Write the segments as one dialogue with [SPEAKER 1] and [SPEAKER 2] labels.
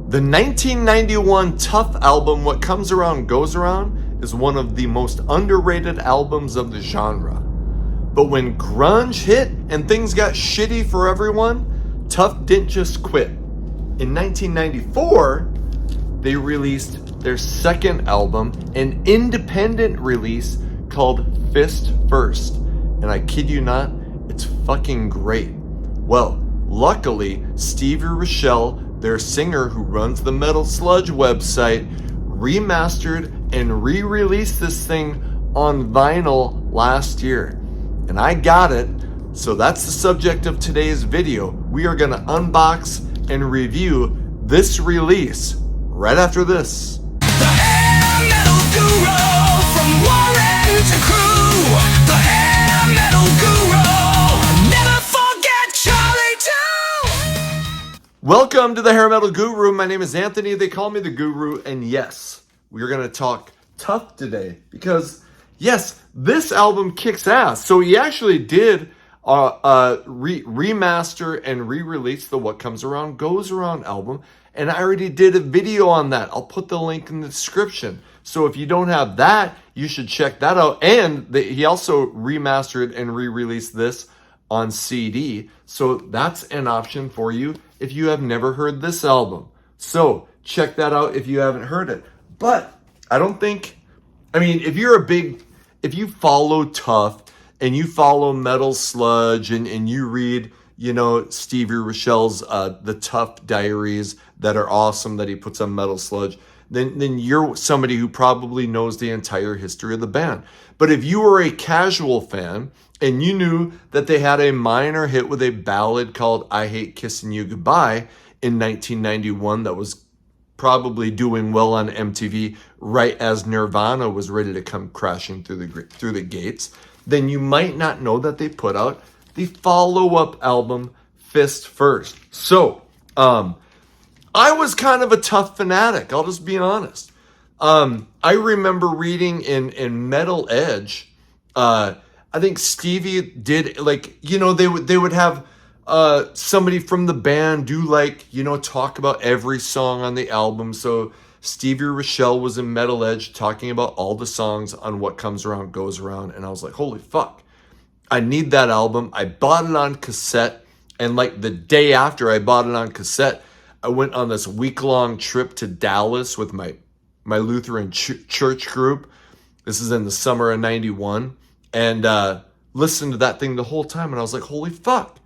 [SPEAKER 1] The 1991 Tuff album, What Comes Around Goes Around, is one of the most underrated albums of the genre. But when grunge hit and things got shitty for everyone, Tuff didn't just quit. In 1994, they released their second album, an independent release called Fist First. And I kid you not, it's fucking great. Well, luckily, Stevie Rachelle, their singer who runs the Metal Sludge website, remastered and re-released this thing on vinyl last year. And I got it, so that's the subject of today's video. We are going to unbox and review this release right after this.
[SPEAKER 2] The hair metal guru from Warren to Crew. The hair metal guru, never forget Charlie too.
[SPEAKER 1] Welcome to the Hair Metal Guru. My name is Anthony. They call me the Guru. And yes, we're going to talk Tuff today because, yes, this album kicks ass. So he actually did remaster and re-release the What Comes Around Goes Around album. And I already did a video on that. I'll put the link in the description. So if you don't have that, you should check that out. And he also remastered and re-released this on CD. So that's an option for you if you have never heard this album. So check that out if you haven't heard it. But I don't think, I mean, if you follow Tuff and you follow Metal Sludge and you read, you know, Stevie Rachelle's The Tuff Diaries that are awesome that he puts on Metal Sludge, then you're somebody who probably knows the entire history of the band. But if you were a casual fan and you knew that they had a minor hit with a ballad called I Hate Kissing You Goodbye in 1991 that was probably doing well on MTV right as Nirvana was ready to come crashing through the gates, then you might not know that they put out the follow-up album, Fist First. So, I was kind of a Tuff fanatic, I'll just be honest. I remember reading in Metal Edge, I think Stevie did, like, you know, they would have somebody from the band do, like, you know, talk about every song on the album. So Stevie Rachelle was in Metal Edge talking about all the songs on What Comes Around Goes Around. And I was like, holy fuck, I need that album. I bought it on cassette. And like the day after I bought it on cassette, I went on this week-long trip to Dallas with my Lutheran church group. This is in the summer of 91. And listened to that thing the whole time. And I was like, holy fuck,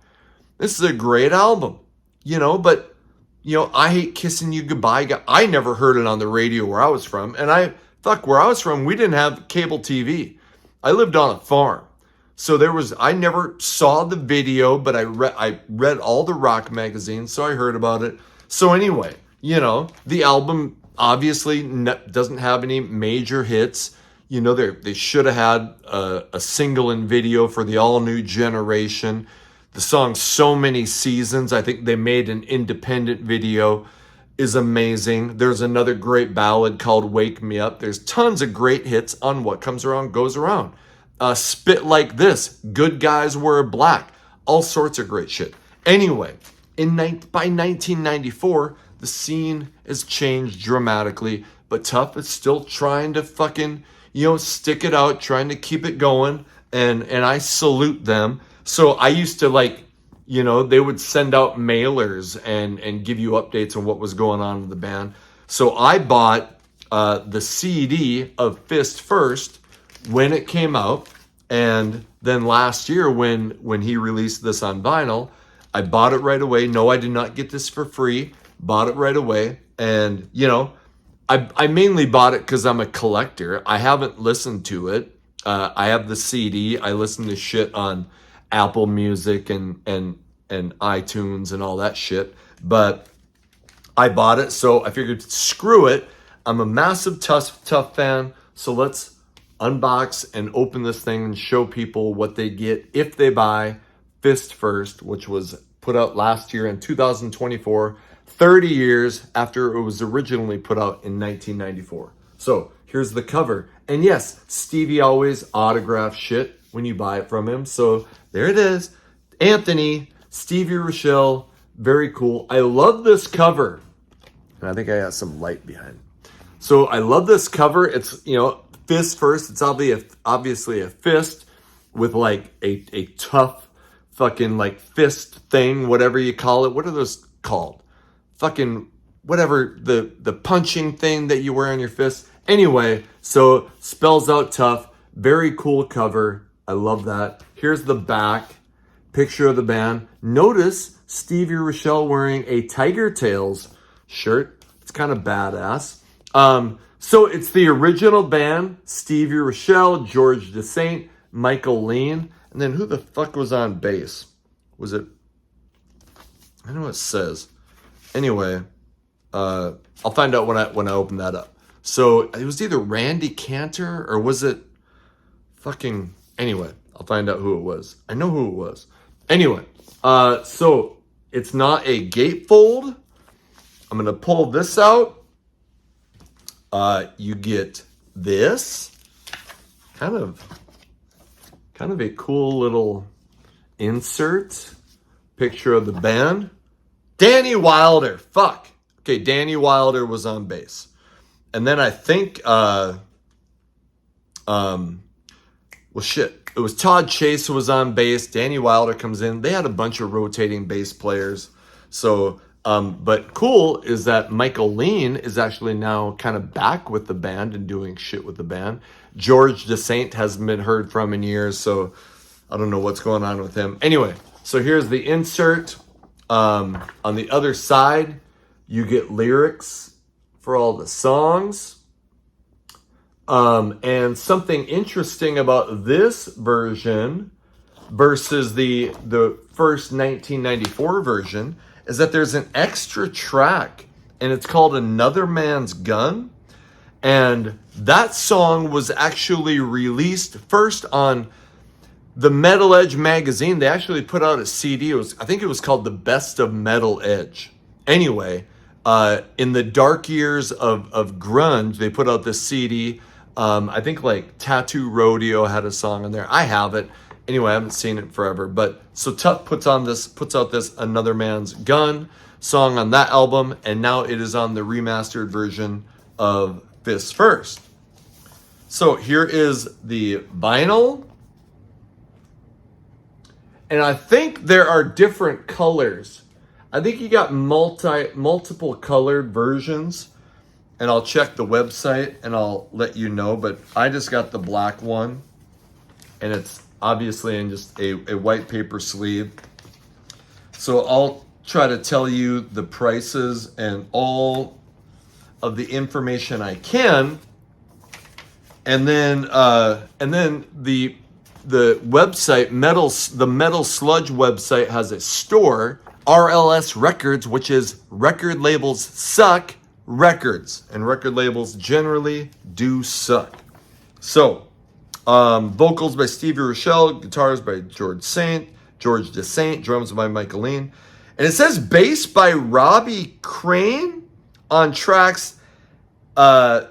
[SPEAKER 1] this is a great album. You know, but, you know, I Hate Kissing You Goodbye. I never heard it on the radio where I was from. And where I was from, we didn't have cable TV. I lived on a farm. So I never saw the video, but I read all the rock magazines, so I heard about it. So anyway, you know, the album obviously doesn't have any major hits. You know, they should have had a single and video for the All New Generation. The song So Many Seasons, I think they made an independent video, is amazing. There's another great ballad called Wake Me Up. There's tons of great hits on What Comes Around Goes Around. Spit Like This, Good Guys Wear Black, all sorts of great shit. Anyway, by 1994, the scene has changed dramatically, but Tuff is still trying to fucking, you know, stick it out, trying to keep it going, and I salute them. So I used to, like, you know, they would send out mailers and give you updates on what was going on with the band. So I bought the CD of Fist First when it came out. And then last year when he released this on vinyl, I bought it right away. No, I did not get this for free. Bought it right away. And, you know, I mainly bought it because I'm a collector. I haven't listened to it. I have the CD. I listen to shit on Apple Music and iTunes and all that shit. But I bought it, so I figured, screw it. I'm a massive Tuff fan, so let's unbox and open this thing and show people what they get if they buy Fist First, which was put out last year in 2024, 30 years after it was originally put out in 1994. So here's the cover. And yes, Stevie always autographs shit when you buy it from him. So there it is. Anthony, Stevie Rachelle, very cool. I love this cover. And I think I got some light behind. So I love this cover. It's, you know, fist first. It's obviously a fist with like a tough fucking like fist thing, whatever you call it. What are those called? Fucking whatever, the punching thing that you wear on your fist. Anyway, so spells out tough. Very cool cover. I love that. Here's the back. Picture of the band. Notice Stevie Rachelle wearing a Tiger Tails shirt. It's kind of badass. So it's the original band, Stevie Rachelle, George DeSaint, Michael Lean, and then who the fuck was on bass? Was it? I know it says. Anyway, I'll find out when I open that up. So it was either Randy Cantor or was it fucking... Anyway, I'll find out who it was. I know who it was. Anyway, so it's not a gatefold. I'm going to pull this out. You get this. Kind of a cool little insert. Picture of the band. Danny Wilder. Fuck. Okay, Danny Wilder was on bass. And then I think, well, shit. It was Todd Chase who was on bass. Danny Wilder comes in. They had a bunch of rotating bass players. So, but cool is that Michael Lean is actually now kind of back with the band and doing shit with the band. George DeSaint hasn't been heard from in years, so I don't know what's going on with him. Anyway, so here's the insert. On the other side, you get lyrics for all the songs. And something interesting about this version versus the first 1994 version is that there's an extra track, and it's called Another Man's Gun. And that song was actually released first on the Metal Edge magazine. They actually put out a CD. I think it was called The Best of Metal Edge. Anyway, in the dark years of grunge, they put out this CD. I think like Tattoo Rodeo had a song in there. I have it. Anyway, I haven't seen it forever. But so Tuff puts out this Another Man's Gun song on that album, and now it is on the remastered version of Fist First. So here is the vinyl. And I think there are different colors. I think you got multiple colored versions. And I'll check the website and I'll let you know. But I just got the black one. And it's obviously in just a white paper sleeve. So I'll try to tell you the prices and all of the information I can. And then the website, the Metal Sludge website has a store, RLS Records, which is Record Labels Suck Records. And record labels generally do suck. So, vocals by Stevie Rachelle, guitars by George DeSaint, drums by Michael Lean. And it says bass by Robbie Crane on tracks A2,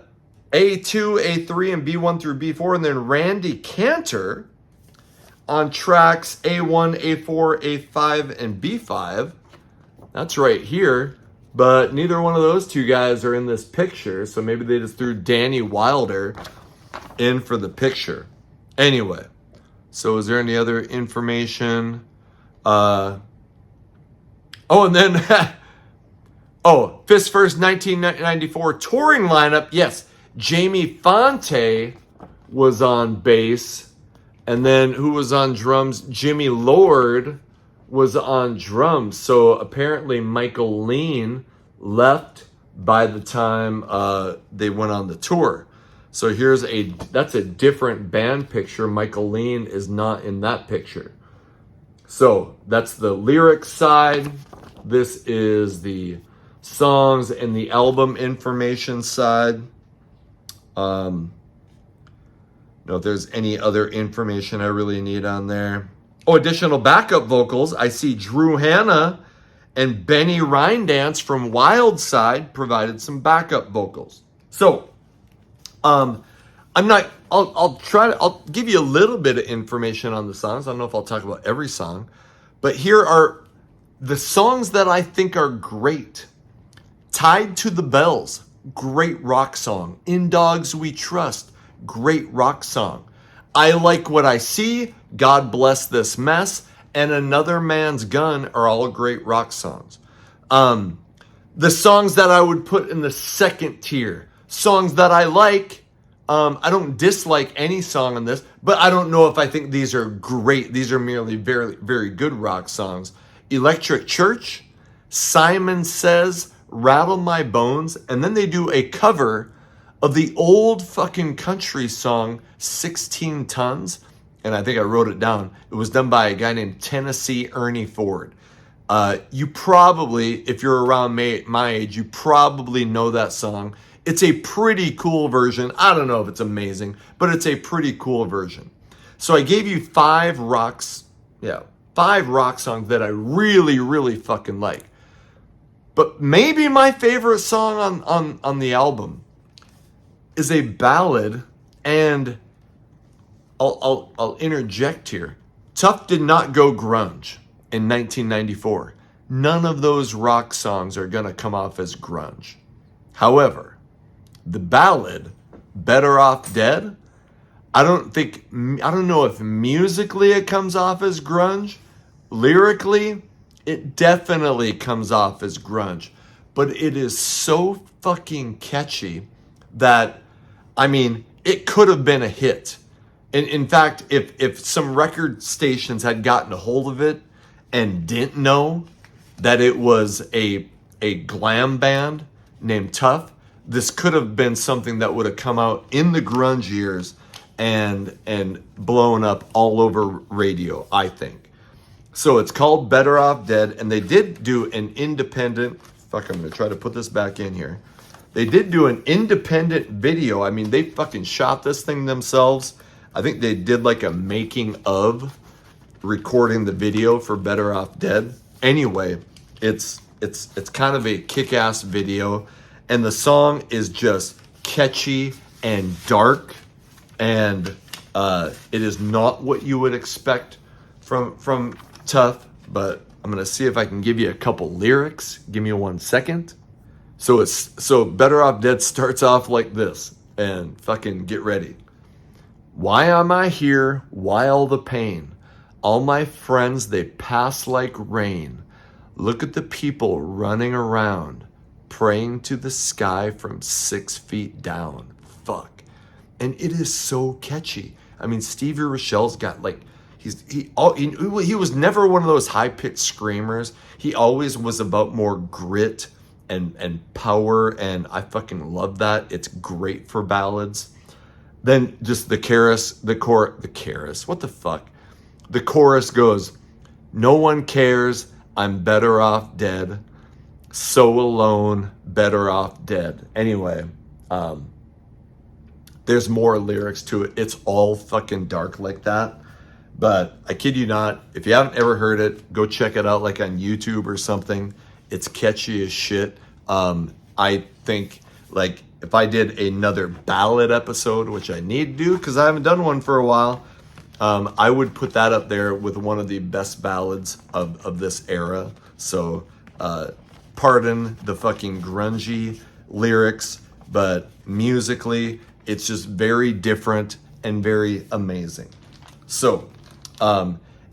[SPEAKER 1] A3, and B1 through B4. And then Randy Cantor on tracks A1, A4, A5, and B5. That's right here. But neither one of those two guys are in this picture. So maybe they just threw Danny Wilder in for the picture. Anyway, so is there any other information? And then, Fist First 1994 touring lineup. Yes, Jamie Fonte was on bass. And then who was on drums? Jimmy Lord was on drums. So apparently Michael Lean left by the time they went on the tour. So that's a different band picture. Michael Lean is not in that picture. So that's the lyrics side. This is the songs and the album information side. Know if there's any other information I really need on there. Additional backup vocals. I see Drew Hanna and Benny Rindance from Wildside provided some backup vocals. So, I'll give you a little bit of information on the songs. I don't know if I'll talk about every song, but here are the songs that I think are great. Tied to the Bells, great rock song. In Dogs We Trust, great rock song. I Like What I See, God Bless This Mess, and Another Man's Gun are all great rock songs. The songs that I would put in the second tier, songs that I like, I don't dislike any song on this, but I don't know if I think these are great. These are merely very, very good rock songs. Electric Church, Simon Says, Rattle My Bones, and then they do a cover of the old fucking country song 16 Tons, and I think I wrote it down. It was done by a guy named Tennessee Ernie Ford. You probably, if you're around my age, you probably know that song. It's a pretty cool version. I don't know if it's amazing, but it's a pretty cool version. So I gave you five rock songs that I really, really fucking like. But maybe my favorite song on the album is a ballad, and I'll interject here. Tuff did not go grunge in 1994. None of those rock songs are gonna come off as grunge. However, the ballad, Better Off Dead, I don't know if musically it comes off as grunge. Lyrically, it definitely comes off as grunge. But it is so fucking catchy that, I mean, it could have been a hit. And in fact, if some record stations had gotten a hold of it and didn't know that it was a glam band named Tuff, this could have been something that would have come out in the grunge years and blown up all over radio, I think. So it's called Better Off Dead, and they did do an independent, I'm gonna try to put this back in here. They did do an independent video. I mean, they fucking shot this thing themselves. I think they did like a making of recording the video for Better Off Dead. Anyway, it's kind of a kick-ass video, and the song is just catchy and dark, and it is not what you would expect from Tuff, but I'm gonna see if I can give you a couple lyrics. Give me 1 second. So Better Off Dead starts off like this, and fucking get ready. Why am I here? Why all the pain? All my friends, they pass like rain. Look at the people running around, praying to the sky from 6 feet down. Fuck. And it is so catchy. I mean, Stevie Rachelle's got like, he was never one of those high-pitched screamers. He always was about more grit and power, and I fucking love that. It's great for ballads. Then just the chorus, what the fuck? The chorus goes, no one cares, I'm better off dead. So alone, better off dead. Anyway, there's more lyrics to it. It's all fucking dark like that. But I kid you not, if you haven't ever heard it, go check it out like on YouTube or something. It's catchy as shit. I think like if I did another ballad episode, which I need to do because I haven't done one for a while, I would put that up there with one of the best ballads of this era. So pardon the fucking grungy lyrics, but musically, it's just very different and very amazing. So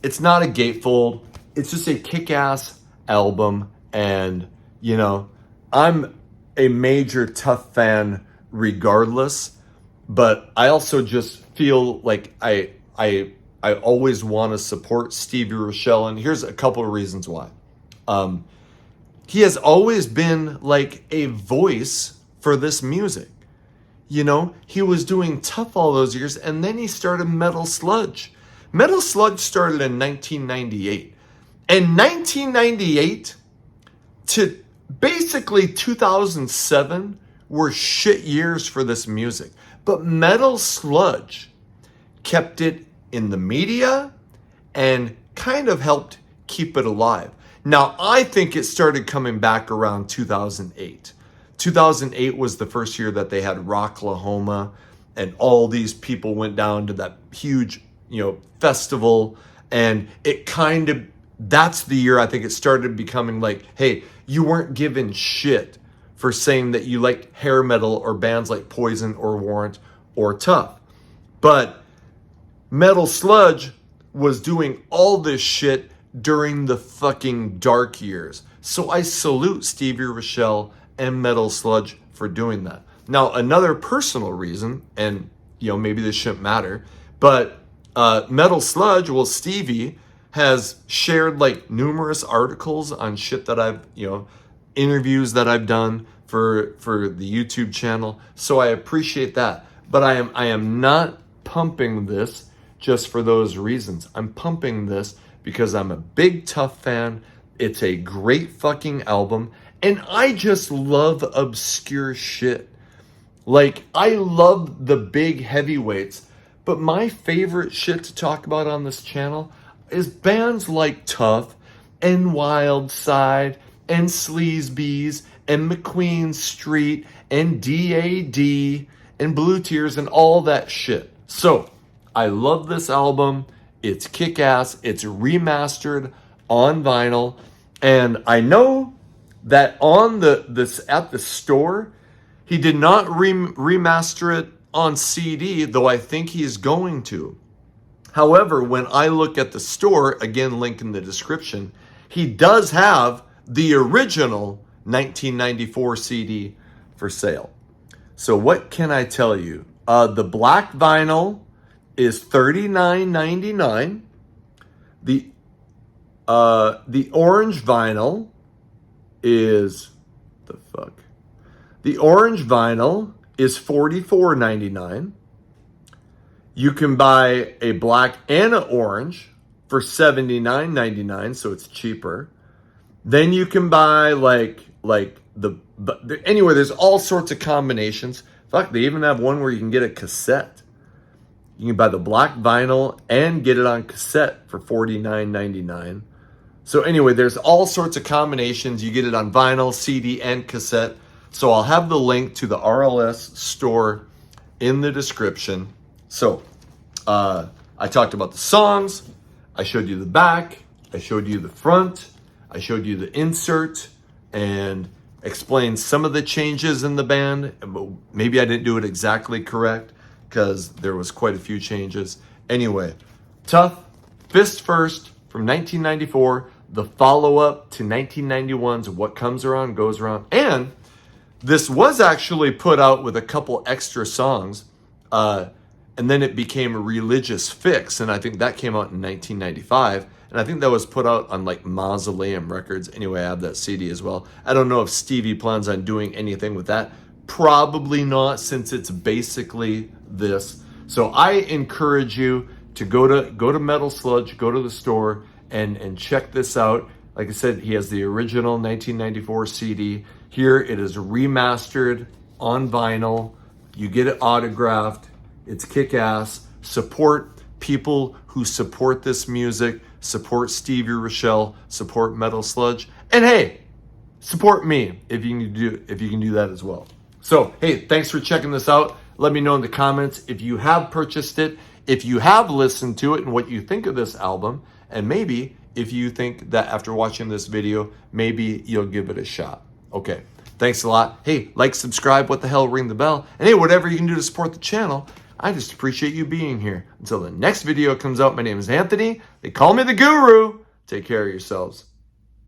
[SPEAKER 1] it's not a gatefold. It's just a kick-ass album. And, you know, I'm a major Tuff fan regardless, but I also just feel like I always want to support Stevie Rachelle, and here's a couple of reasons why. He has always been like a voice for this music. You know, he was doing Tuff all those years, and then he started Metal Sludge. Metal Sludge started in 1998. And 1998 to basically 2007 were shit years for this music. But Metal Sludge kept it in the media and kind of helped keep it alive. Now, I think it started coming back around 2008. 2008 was the first year that they had Rocklahoma, and all these people went down to that huge, you know, festival, and it kind of, that's the year I think it started becoming like, hey, you weren't given shit for saying that you like hair metal or bands like Poison or Warrant or Tuff. But Metal Sludge was doing all this shit during the fucking dark years. So I salute Stevie Rachelle and Metal Sludge for doing that. Now, another personal reason, and maybe this shouldn't matter, but Metal Sludge, well, Stevie has shared like numerous articles on shit that I've, interviews that I've done for the YouTube channel. So I appreciate that. But I am not pumping this just for those reasons. I'm pumping this because I'm a big Tuff fan. It's a great fucking album. And I just love obscure shit. Like, I love the big heavyweights. But my favorite shit to talk about on this channel is bands like Tuff and Wild Side and Sleazebees and McQueen Street and DAD and Blue Tears and all that shit. So, I love this album. It's kick-ass. It's remastered on vinyl. And I know that on at the store, he did not remaster it on CD, though I think he's going to. However, when I look at the store, again, link in the description, he does have the original 1994 CD for sale. So what can I tell you? The black vinyl is $39.99. The orange vinyl is The orange vinyl is $44.99. You can buy a black and an orange for $79.99, so it's cheaper. Then you can buy anyway, there's all sorts of combinations. Fuck, they even have one where you can get a cassette. You can buy the black vinyl and get it on cassette for $49.99. So anyway, there's all sorts of combinations. You get it on vinyl, CD, and cassette. So I'll have the link to the RLS store in the description. So I talked about the songs. I showed you the back. I showed you the front. I showed you the insert and explained some of the changes in the band. Maybe I didn't do it exactly correct because there was quite a few changes. Anyway, Tuff, Fist First from 1994, the follow-up to 1991's What Comes Around Goes Around. And this was actually put out with a couple extra songs, and then it became a Religious Fix, and I think that came out in 1995, and I think that was put out on like Mausoleum Records. Anyway, I have that CD as well. I don't know if Stevie plans on doing anything with that. Probably not, since it's basically this. So I encourage you to go to Metal Sludge, go to the store, and check this out. Like I said, he has the original 1994 CD. Here it is remastered on vinyl. You get it autographed. It's kick-ass. Support people who support this music. Support Stevie Rachelle. Support Metal Sludge. And hey, support me if you can do that as well. So hey, thanks for checking this out. Let me know in the comments if you have purchased it, if you have listened to it, and what you think of this album. And maybe if you think that after watching this video, maybe you'll give it a shot. Okay, thanks a lot. Hey, like, subscribe, what the hell, ring the bell. And hey, whatever you can do to support the channel, I just appreciate you being here. Until the next video comes out, my name is Anthony. They call me the Guru. Take care of yourselves.